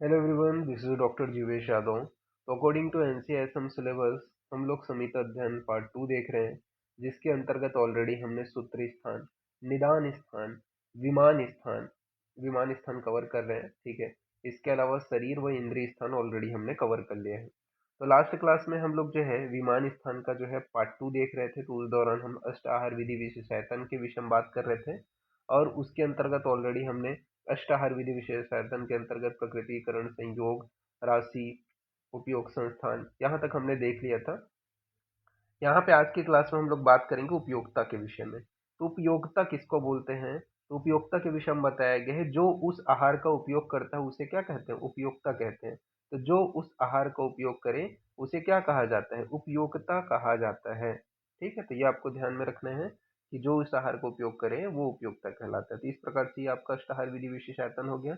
Hello everyone, this is doctor Jeevesh Yadav. तो according to NCISM syllabus हम लोग समित अध्ययन पार्ट 2 देख रहे हैं, जिसके अंतर्गत ऑलरेडी हमने सूत्री स्थान, निदान स्थान, विमान स्थान कवर कर रहे हैं। ठीक है। इसके अलावा शरीर व इंद्रिय स्थान ऑलरेडी हमने कवर कर लिया है। तो लास्ट क्लास में हम लोग जो है विमान स्थान का जो है पार्ट 2 देख रहे थे। तो उस दौरान हम अष्ट आहार विधि विशेषायतन के विषय में बात कर रहे थे, और उसके अंतर्गत ऑलरेडी हमने अष्टाहार विधि विशेषायतन के अंतर्गत प्रकृतिकरण, संयोग, राशि, उपयोग, संस्थान, यहाँ तक हमने देख लिया था। यहाँ पे आज की क्लास में हम लोग बात करेंगे उपयोगिता के विषय में। तो उपयोगिता किसको बोलते हैं? तो उपयोगिता के विषय में बताया गया है, जो उस आहार का उपयोग करता है उसे क्या कहते हैं? उपयोगिता कहते हैं। तो जो उस आहार का उपयोग करे उसे क्या कहा जाता है? उपयोगिता कहा जाता है। ठीक है। तो ये आपको ध्यान में रखना है कि जो उस आहार का उपयोग करे वो उपयोगिता कहलाता है। तो इस प्रकार से ये आपका अष्टाहार विधि विशेषायतन हो गया।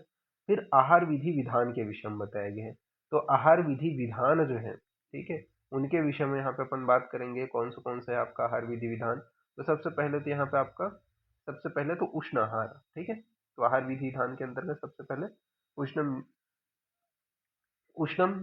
फिर आहार विधि विधान के विषय में बताया गया है। तो आहार विधि विधान जो है, ठीक है, उनके विषय में यहाँ पे अपन बात करेंगे। कौन सा है आपका आहार विधि विधान? तो सबसे पहले तो यहाँ पे आपका सबसे पहले तो उष्ण आहार। ठीक है। तो आहार विधि विधान के अंतर्गत सबसे पहले उष्ण उष्णम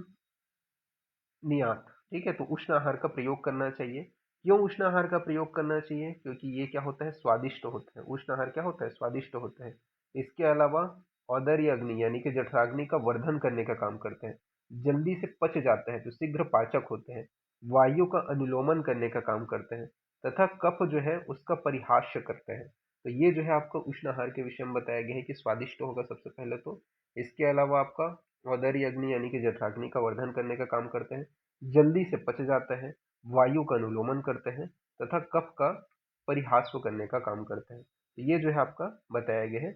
नियात। ठीक है। तो उष्ण आहार का प्रयोग करना चाहिए। क्यों उष्ण आहार का प्रयोग करना चाहिए? क्योंकि ये क्या होता है? स्वादिष्ट होता है। उष्ण आहार क्या होता है? स्वादिष्ट होता है। इसके अलावा औदर्य अग्नि यानी कि जठराग्नि का वर्धन करने का काम करते हैं। जल्दी से पच जाते हैं, तो शीघ्र पाचक होते हैं। वायु का अनुलोमन करने का काम करते हैं, तथा कफ जो है उसका परिहास्य करते हैं। तो ये जो है आपको उष्ण आहार के विषय में बताया गया है कि स्वादिष्ट होगा सबसे पहले तो। इसके अलावा आपका औदर्य अग्नि यानी कि जठराग्नि का वर्धन करने का काम करते हैं, जल्दी से पच जाता है, वायु का अनुलोमन करते हैं, तथा कफ का परिहास्व करने का काम करते हैं। तो ये जो है आपका बताया गया है,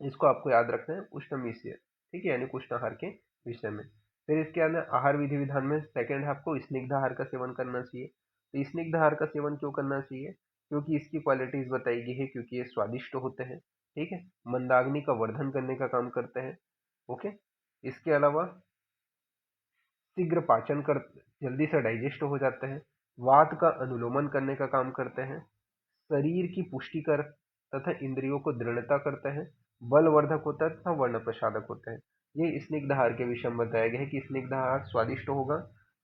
इसको आपको याद रखना है उष्णमीष्य। ठीक है, यानी उष्ण आहार के विषय में। फिर इसके अंदर आहार विधि विधान में सेकंड है आपको स्निग्ध आहार का सेवन करना चाहिए। तो स्निग्ध आहार का सेवन क्यों करना चाहिए? क्योंकि इसकी क्वालिटीज बताई गई है, क्योंकि ये स्वादिष्ट होते हैं। ठीक है। मंदाग्नि का वर्धन करने का काम करते हैं। ओके। इसके अलावा शीघ्र पाचन कर जल्दी से डाइजेस्ट हो जाते हैं, वात का अनुलोमन करने का काम करते हैं, शरीर की पुष्टि कर तथा इंद्रियों को दृढ़ता करते हैं, बलवर्धक होता है तथा वर्ण प्रसादक होते हैं। ये स्निग्ध आहार के विषय में बताया गया है कि स्निग्ध आहार स्वादिष्ट होगा।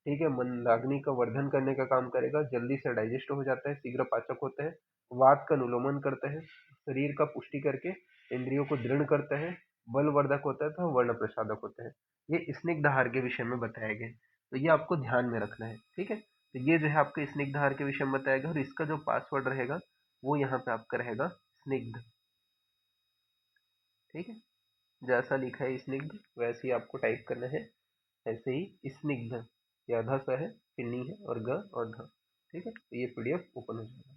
ठीक है। मंदाग्नि का वर्धन करने का काम करेगा, जल्दी से डाइजेस्ट हो जाता है, शीघ्र पाचक होते हैं, वात का अनुलोमन करते हैं, शरीर का पुष्टि करके इंद्रियों को दृढ़ करते हैं, बलवर्धक होता है तथा वर्ण प्रसादक होते हैं। ये स्निग्ध आहार के विषय में बताया गया है। तो ये आपको ध्यान में रखना है। ठीक है। तो ये जो है आपके स्निग्ध आहार के विषय में बताया गया, और इसका जो पासवर्ड रहेगा वो यहाँ पे आपका रहेगा स्निग्ध। ठीक है। जैसा लिखा है स्निग्ध वैसे ही आपको टाइप करना है, ऐसे ही स्निग्ध। यह ध स है, फिर नी है, और ग और ध। ठीक है। तो ये पीडीएफ ओपन हो जाएगा।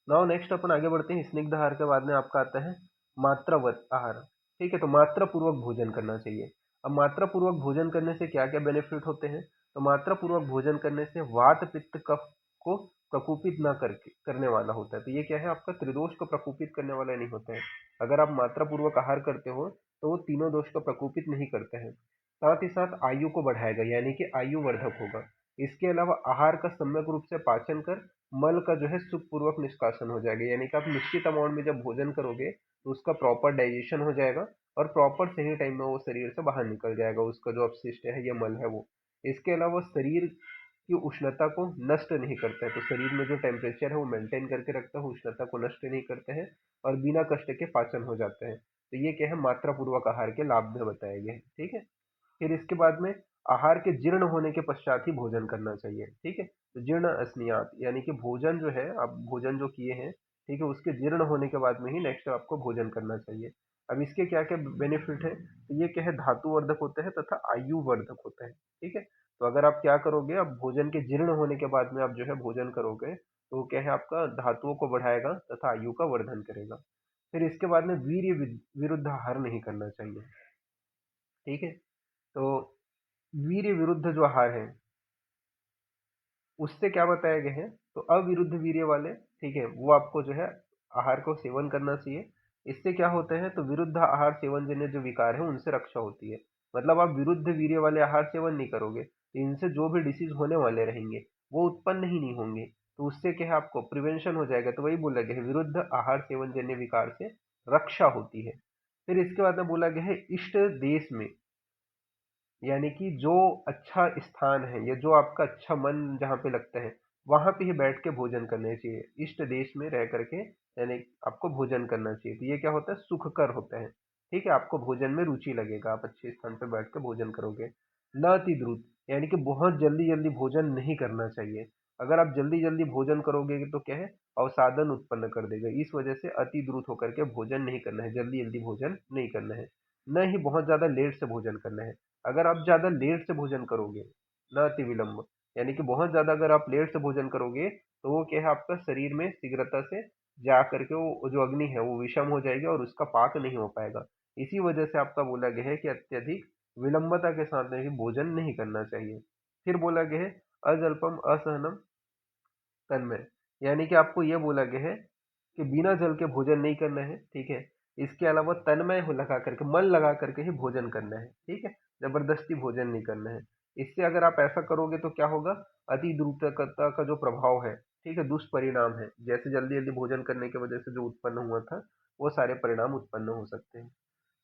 नाउ नेक्स्ट अपन आगे बढ़ते हैं। स्निग्ध आहार के बाद में आपका आता है मात्रावत आहार। ठीक है। तो मात्रा पूर्वक भोजन करना चाहिए। अब मात्रा पूर्वक भोजन करने से क्या क्या बेनिफिट होते हैं? तो मात्रा पूर्वक भोजन करने से वात पित्त कफ को प्रकोपित ना करके करने वाला होता है। तो ये क्या है? आपका त्रिदोष को प्रकोपित करने वाला नहीं होता है। अगर आप मात्रा पूर्वक आहार करते हो तो वो तीनों दोष को प्रकोपित नहीं करते हैं। साथ ही साथ आयु को बढ़ाएगा, यानी कि आयु वर्धक होगा। इसके अलावा आहार का सम्यक रूप से पाचन कर मल का जो है सुखपूर्वक निष्कासन हो जाएगा, यानी कि आप निश्चित अमाउंट में जब भोजन करोगे तो उसका प्रॉपर डाइजेशन हो जाएगा, और प्रॉपर सही टाइम में वो शरीर से बाहर निकल जाएगा, उसका जो अपशिष्ट है या मल है वो। इसके अलावा शरीर की उष्णता को नष्ट नहीं करता है। तो शरीर में जो टेम्परेचर है वो मेंटेन करके रखता है, उष्णता को नष्ट नहीं करते हैं, और बिना कष्ट के पाचन हो जाते हैं। तो ये क्या है? मात्रा पूर्वक आहार के लाभ में बताए गए हैं। ठीक है। फिर इसके बाद में आहार के जीर्ण होने के पश्चात ही भोजन करना चाहिए। ठीक है। तो जीर्ण अस्नियात यानी कि भोजन जो है, आप भोजन जो किए हैं, ठीक है, उसके जीर्ण होने के बाद में ही नेक्स्ट आपको भोजन करना चाहिए। अब इसके क्या क्या बेनिफिट है? तो ये क्या है? धातुवर्धक होते हैं तथा आयु वर्धक होते हैं। ठीक है। तो अगर आप क्या करोगे, अब भोजन के जीर्ण होने के बाद में आप जो है भोजन करोगे तो वो क्या है? आपका धातुओं को बढ़ाएगा तथा आयु का वर्धन करेगा। फिर इसके बाद में वीर्य विरुद्ध आहार नहीं करना चाहिए। ठीक है। तो वीर्य विरुद्ध जो आहार है उससे क्या बताया गया है? तो अविरुद्ध वीर्य वाले, ठीक है, वो आपको जो है आहार को सेवन करना चाहिए। इससे क्या होता है? तो विरुद्ध आहार सेवन जन्य जो विकार है उनसे रक्षा होती है। मतलब आप विरुद्ध वीर्य वाले आहार सेवन नहीं करोगे तो इनसे जो भी डिसीज होने वाले रहेंगे वो उत्पन्न ही नहीं होंगे। तो उससे क्या है? आपको प्रिवेंशन हो जाएगा। तो वही बोला गया है, विरुद्ध आहार सेवन जन्य विकार से रक्षा होती है। फिर इसके बाद में बोला गया है इष्ट देश में यानी कि जो अच्छा स्थान है या जो आपका अच्छा मन जहाँ पे लगता है वहां पे ही बैठ के भोजन करना चाहिए, इष्ट देश में रह करके यानी आपको भोजन करना चाहिए। तो ये क्या होता है, सुखकर होता है। ठीक है, आपको भोजन में रुचि लगेगा, आप अच्छे स्थान पे बैठ के भोजन करोगे। न अति द्रुत, यानी कि बहुत जल्दी जल्दी भोजन नहीं करना चाहिए। अगर आप जल्दी जल्दी भोजन करोगे तो क्या है, अवसादन उत्पन्न कर देगा। इस वजह से अति द्रुत होकर के भोजन नहीं करना है, जल्दी जल्दी भोजन नहीं करना है। न ही बहुत ज्यादा लेट से भोजन करना है। अगर आप ज्यादा लेट से भोजन करोगे, न अति विलंब, यानी कि बहुत ज्यादा अगर आप लेट से भोजन करोगे तो वो क्या है, आपका शरीर में शीघ्रता से जा करके वो जो अग्नि है वो विषम हो जाएगी और उसका पाक नहीं हो पाएगा। इसी वजह से आपका बोला गया है कि अत्यधिक विलंबता के साथ में भी भोजन नहीं करना चाहिए। फिर बोला गया है अजल्पम असहनम तन्मय, यानी कि आपको यह बोला गया है कि बिना जल के भोजन नहीं करना है। ठीक है, इसके अलावा तन्मय हो लगा करके, मन लगा करके ही भोजन करना है। ठीक है, जबरदस्ती भोजन नहीं करना है। इससे अगर आप ऐसा करोगे तो क्या होगा, अति द्रुतता का जो प्रभाव है, ठीक है, दुष्परिणाम है, जैसे जल्दी जल्दी भोजन करने की वजह से जो उत्पन्न हुआ था वो सारे परिणाम उत्पन्न हो सकते हैं।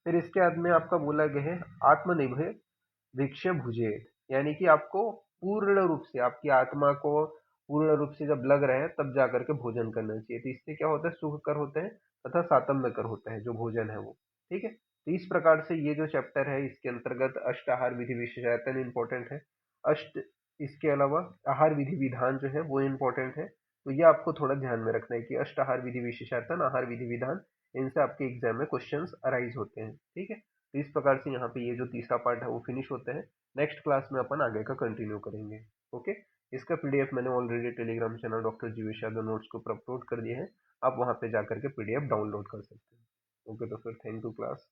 फिर इसके बाद में आपका बोला गया है आत्मनिर्भर भिक्ष भुजे, यानी कि आपको पूर्ण रूप से आपकी आत्मा को पूर्ण रूप से जब लग रहा है तब जा करके भोजन करना चाहिए। तो इससे क्या होता है, सुखकर होता है तथा सातम्यकर होता है जो भोजन है वो। ठीक है, तो इस प्रकार से ये जो चैप्टर है इसके अंतर्गत अष्टाहार विधि विशेषायतन इंपॉर्टेंट है। अष्ट, इसके अलावा आहार विधि विधान जो है वो इंपॉर्टेंट है। तो ये आपको थोड़ा ध्यान में रखना है कि अष्टाहार विधि विशेषायतन, आहार विधि विधान, इनसे आपके एग्जाम में क्वेश्चंस अराइज होते हैं। ठीक है, तो इस प्रकार से यहाँ पे ये जो तीसरा पार्ट है वो फिनिश होता है। नेक्स्ट क्लास में अपन आगे का कंटिन्यू करेंगे। ओके, इसका पीडीएफ मैंने already Telegram channel doctor Jeevesh Yadav notes के ऊपर अपलोड कर दिए हैं, आप वहाँ पे जा करके पीडीएफ डाउनलोड कर सकते हैं। ओके, तो फिर थैंक यू क्लास।